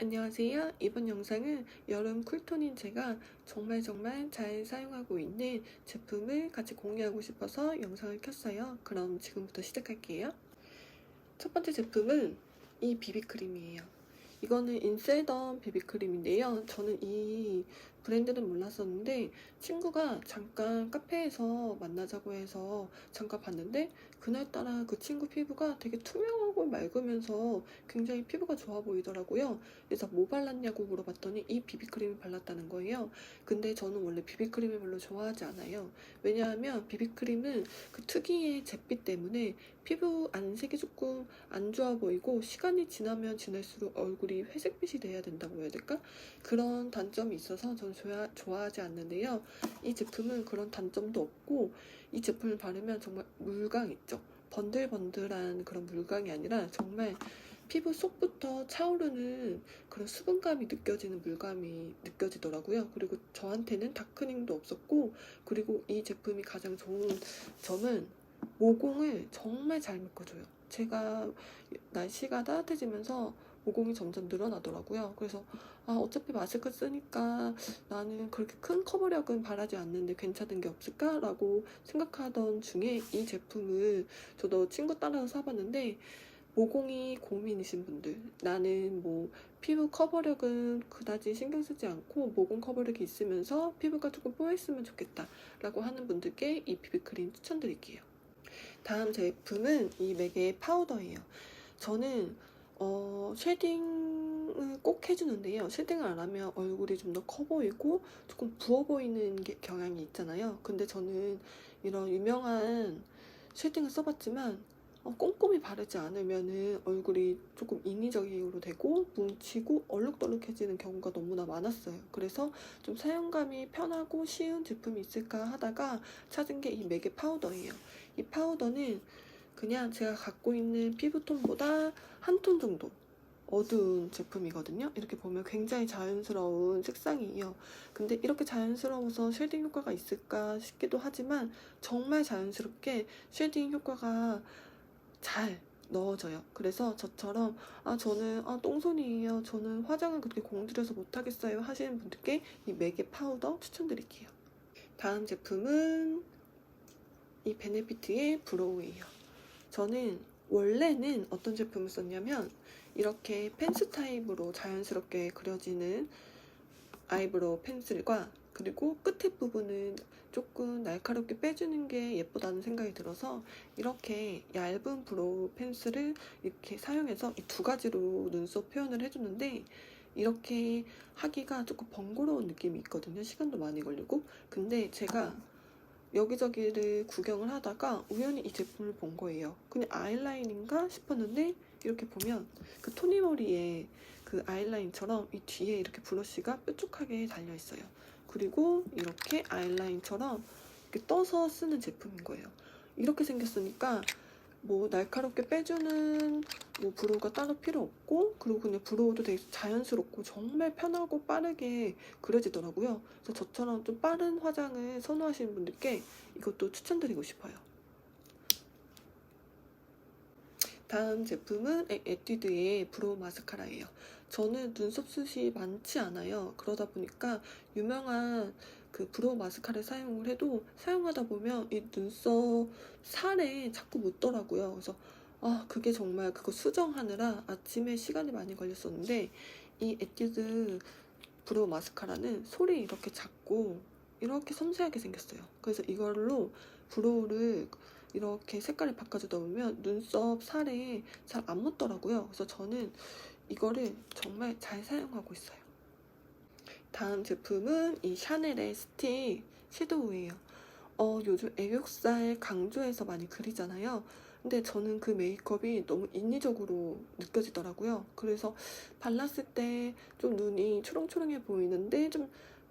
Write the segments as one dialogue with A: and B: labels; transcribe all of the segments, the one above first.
A: 안녕하세요. 이번 영상은 여름 쿨톤인 제가 정말 잘 사용하고 있는 제품을 같이 공유하고 싶어서 영상을 켰어요. 그럼 지금부터 시작할게요. 첫 번째 제품은 이 비비크림이에요. 이거는 인셀던 비비크림인데요. 저는 이 브랜드는 몰랐었는데 친구가 잠깐 카페에서 만나자고 해서 잠깐 봤는데 그날따라 그 친구 피부가 되게 투명하고 맑으면서 굉장히 피부가 좋아 보이더라고요. 그래서 뭐 발랐냐고 물어봤더니 이 비비크림을 발랐다는 거예요. 근데 저는 원래 비비크림을 별로 좋아하지 않아요. 왜냐하면 비비크림은 그 특유의 잿빛 때문에 피부 안색이 조금 안 좋아 보이고 시간이 지나면 지날수록 얼굴이 회색빛이 돼야 된다고 해야 될까? 그런 단점이 있어서 저는 좋아하지 않는데요. 이 제품은 그런 단점도 없고 이 제품을 바르면 정말 물광 있죠? 번들번들한 그런 물광이 아니라 정말 피부 속부터 차오르는 그런 수분감이 느껴지는 물감이 느껴지더라고요. 그리고 저한테는 다크닝도 없었고, 그리고 이 제품이 가장 좋은 점은 모공을 정말 잘 묶어줘요. 제가 날씨가 따뜻해지면서 모공이 점점 늘어나더라고요. 그래서 어차피 마스크 쓰니까 나는 그렇게 큰 커버력은 바라지 않는데 괜찮은 게 없을까라고 생각하던 중에 이 제품을 저도 친구 따라서 사봤는데, 모공이 고민이신 분들, 나는 뭐 피부 커버력은 그다지 신경 쓰지 않고 모공 커버력이 있으면서 피부가 조금 뽀였으면 좋겠다 라고 하는 분들께 이 비비크림 추천드릴게요. 다음 제품은 이 맥의 파우더예요. 저는 쉐딩을 꼭 해주는데요. 쉐딩을 안 하면 얼굴이 좀 더 커 보이고 조금 부어 보이는 경향이 있잖아요. 근데 저는 이런 유명한 쉐딩을 써봤지만 꼼꼼히 바르지 않으면 얼굴이 조금 인위적으로 되고 뭉치고 얼룩덜룩해지는 경우가 너무나 많았어요. 그래서 좀 사용감이 편하고 쉬운 제품이 있을까 하다가 찾은 게 이 맥의 파우더예요. 이 파우더는 그냥 제가 갖고 있는 피부톤보다 한 톤 정도 어두운 제품이거든요. 이렇게 보면 굉장히 자연스러운 색상이에요. 근데 이렇게 자연스러워서 쉐딩 효과가 있을까 싶기도 하지만 정말 자연스럽게 쉐딩 효과가 잘 넣어져요. 그래서 저처럼 저는 똥손이에요, 저는 화장을 그렇게 공들여서 못하겠어요 하시는 분들께 이 맥의 파우더 추천드릴게요. 다음 제품은 이 베네피트의 브로우예요. 저는 원래는 어떤 제품을 썼냐면 이렇게 펜슬 타입으로 자연스럽게 그려지는 아이브로우 펜슬과 그리고 끝에 부분은 조금 날카롭게 빼주는 게 예쁘다는 생각이 들어서 이렇게 얇은 브로우 펜슬을 이렇게 사용해서 이 두 가지로 눈썹 표현을 해주는데, 이렇게 하기가 조금 번거로운 느낌이 있거든요. 시간도 많이 걸리고. 근데 제가 여기저기를 구경을 하다가 우연히 이 제품을 본 거예요. 그냥 아이라인인가 싶었는데 이렇게 보면 그 토니모리의 그 아이라인처럼 이 뒤에 이렇게 브러쉬가 뾰족하게 달려 있어요. 그리고 이렇게 아이라인처럼 이렇게 떠서 쓰는 제품인 거예요. 이렇게 생겼으니까 뭐 날카롭게 빼주는 뭐 브로우가 따로 필요 없고, 그리고 그냥 브로우도 되게 자연스럽고 정말 편하고 빠르게 그려지더라고요. 그래서 저처럼 좀 빠른 화장을 선호하시는 분들께 이것도 추천드리고 싶어요. 다음 제품은 에뛰드의 브로우 마스카라예요. 저는 눈썹 숱이 많지 않아요. 그러다 보니까 유명한 그 브로우 마스카라를 사용을 해도 사용하다 보면 이 눈썹 살에 자꾸 묻더라고요. 그래서 그게 정말 그거 수정하느라 아침에 시간이 많이 걸렸었는데, 이 에뛰드 브로우 마스카라는 솔이 이렇게 작고 이렇게 섬세하게 생겼어요. 그래서 이걸로 브로우를 이렇게 색깔을 바꿔주다 보면 눈썹 살에 잘 안 묻더라고요. 그래서 저는 이거를 정말 잘 사용하고 있어요. 다음 제품은 이 샤넬의 스틱 섀도우예요. 요즘 애교살 강조해서 많이 그리잖아요. 근데 저는 그 메이크업이 너무 인위적으로 느껴지더라고요. 그래서 발랐을 때 좀 눈이 초롱초롱해 보이는데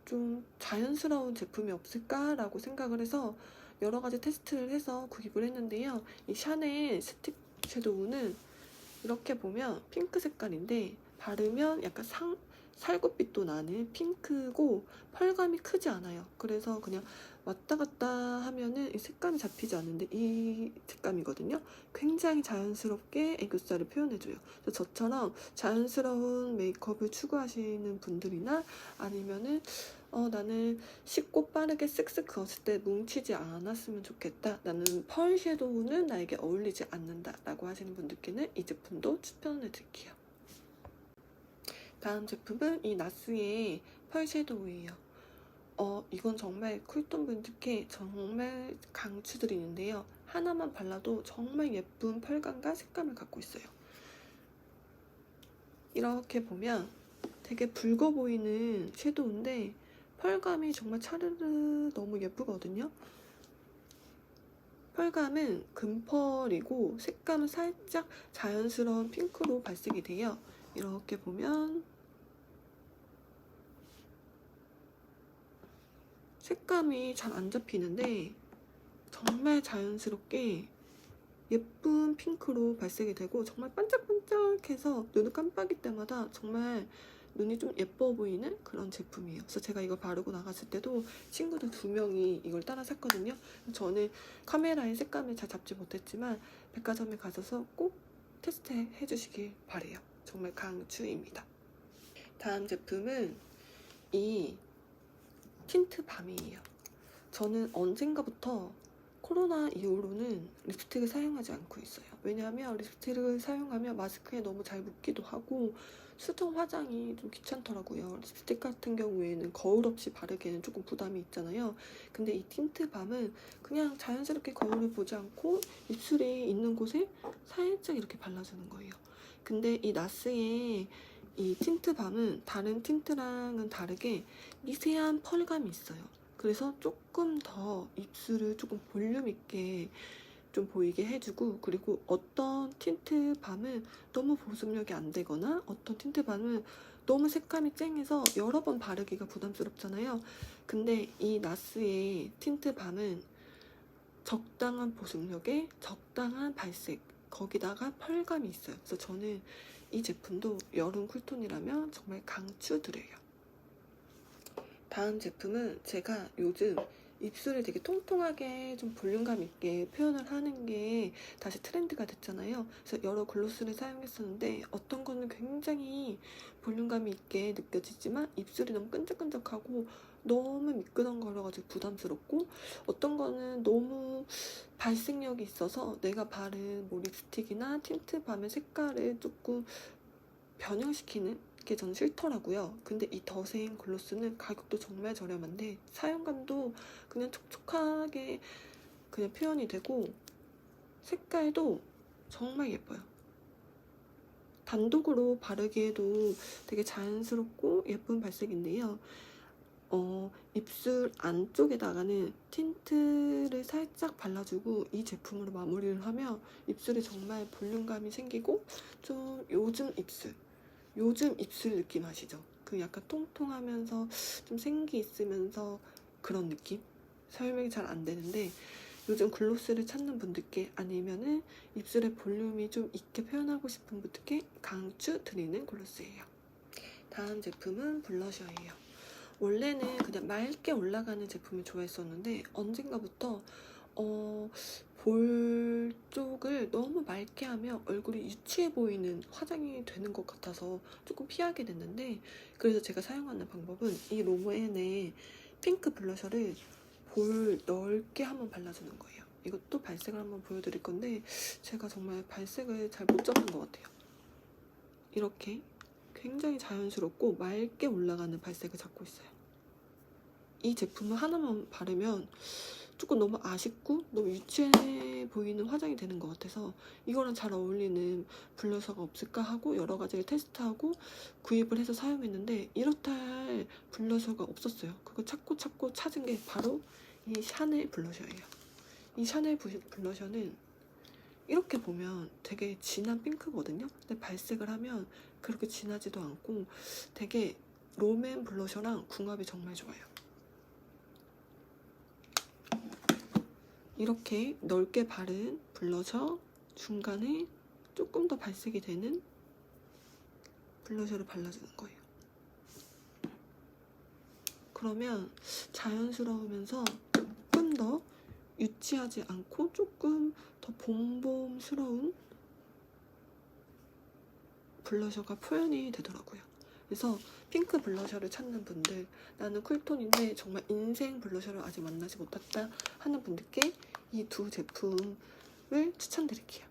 A: 좀 자연스러운 제품이 없을까라고 생각을 해서 여러 가지 테스트를 해서 구입을 했는데요. 이 샤넬 스틱 섀도우는 이렇게 보면 핑크 색깔인데 바르면 약간 살구빛도 나는 핑크고 펄감이 크지 않아요. 그래서 그냥 왔다 갔다 하면은 이 색감이 잡히지 않는데 이 색감이거든요. 굉장히 자연스럽게 애교살을 표현해줘요. 그래서 저처럼 자연스러운 메이크업을 추구하시는 분들이나 아니면은 나는 쉽고 빠르게 쓱쓱 그었을 때 뭉치지 않았으면 좋겠다. 나는 펄 섀도우는 나에게 어울리지 않는다 라고 하시는 분들께는 이 제품도 추천해 드릴게요. 다음 제품은 이 나스의 펄 섀도우예요. 이건 정말 쿨톤 분들께 정말 강추드리는데요. 하나만 발라도 정말 예쁜 펄감과 색감을 갖고 있어요. 이렇게 보면 되게 붉어 보이는 섀도우인데 펄감이 정말 차르르 너무 예쁘거든요. 펄감은 금펄이고 색감은 살짝 자연스러운 핑크로 발색이 돼요. 이렇게 보면 색감이 잘 안 잡히는데 정말 자연스럽게 예쁜 핑크로 발색이 되고 정말 반짝반짝해서 눈을 깜빡일 때마다 정말 눈이 좀 예뻐 보이는 그런 제품이에요. 그래서 제가 이거 바르고 나갔을 때도 친구들 2명이 이걸 따라 샀거든요. 저는 카메라에 색감을 잘 잡지 못했지만 백화점에 가셔서 꼭 테스트해 주시길 바래요. 정말 강추입니다. 다음 제품은 이 틴트 밤이에요. 저는 언젠가부터 코로나 이후로는 립스틱을 사용하지 않고 있어요. 왜냐하면 립스틱을 사용하면 마스크에 너무 잘 묻기도 하고 수정 화장이 좀 귀찮더라고요. 립스틱 같은 경우에는 거울 없이 바르기에는 조금 부담이 있잖아요. 근데 이 틴트 밤은 그냥 자연스럽게 거울을 보지 않고 입술이 있는 곳에 살짝 이렇게 발라주는 거예요. 근데 이 나스의 이 틴트 밤은 다른 틴트랑은 다르게 미세한 펄감이 있어요. 그래서 조금 더 입술을 조금 볼륨 있게 좀 보이게 해주고, 그리고 어떤 틴트 밤은 너무 보습력이 안 되거나 어떤 틴트 밤은 너무 색감이 쨍해서 여러 번 바르기가 부담스럽잖아요. 근데 이 나스의 틴트 밤은 적당한 보습력에 적당한 발색, 거기다가 펄감이 있어요. 그래서 저는 이 제품도 여름 쿨톤이라면 정말 강추드려요. 다음 제품은 제가 요즘 입술을 되게 통통하게 좀 볼륨감 있게 표현을 하는 게 다시 트렌드가 됐잖아요. 그래서 여러 글로스를 사용했었는데 어떤 거는 굉장히 볼륨감이 있게 느껴지지만 입술이 너무 끈적끈적하고 너무 미끄덩거려가지고 부담스럽고, 어떤 거는 너무 발색력이 있어서 내가 바른 뭐 립스틱이나 틴트 밤의 색깔을 조금 변형시키는 게 전 싫더라고요. 근데 이 더생 글로스는 가격도 정말 저렴한데 사용감도 그냥 촉촉하게 그냥 표현이 되고 색깔도 정말 예뻐요. 단독으로 바르기에도 되게 자연스럽고 예쁜 발색인데요. 입술 안쪽에다가는 틴트를 살짝 발라주고 이 제품으로 마무리를 하면 입술에 정말 볼륨감이 생기고 좀 요즘 입술 느낌 아시죠? 그 약간 통통하면서 좀 생기 있으면서 그런 느낌? 설명이 잘 안 되는데 요즘 글로스를 찾는 분들께 아니면은 입술에 볼륨이 좀 있게 표현하고 싶은 분들께 강추드리는 글로스예요. 다음 제품은 블러셔예요. 원래는 그냥 맑게 올라가는 제품을 좋아했었는데 언젠가부터 볼 쪽을 너무 맑게 하면 얼굴이 유치해 보이는 화장이 되는 것 같아서 조금 피하게 됐는데, 그래서 제가 사용하는 방법은 이 롬앤의 핑크 블러셔를 볼 넓게 한번 발라주는 거예요. 이것도 발색을 한번 보여드릴 건데 제가 정말 발색을 잘 못 잡는 것 같아요. 이렇게 굉장히 자연스럽고 맑게 올라가는 발색을 잡고 있어요. 이 제품을 하나만 바르면 조금 너무 아쉽고 너무 유치해 보이는 화장이 되는 것 같아서 이거랑 잘 어울리는 블러셔가 없을까 하고 여러 가지를 테스트하고 구입을 해서 사용했는데 이렇다 할 블러셔가 없었어요. 그거 찾고 찾은 게 바로 이 샤넬 블러셔예요. 이 샤넬 블러셔는 이렇게 보면 되게 진한 핑크거든요. 근데 발색을 하면 그렇게 진하지도 않고 되게 롬앤 블러셔랑 궁합이 정말 좋아요. 이렇게 넓게 바른 블러셔 중간에 조금 더 발색이 되는 블러셔를 발라주는 거예요. 그러면 자연스러우면서 조금 더 유치하지 않고 조금 더 봄봄스러운 블러셔가 표현이 되더라고요. 그래서 핑크 블러셔를 찾는 분들, 나는 쿨톤인데 정말 인생 블러셔를 아직 만나지 못했다 하는 분들께 이 두 제품을 추천드릴게요.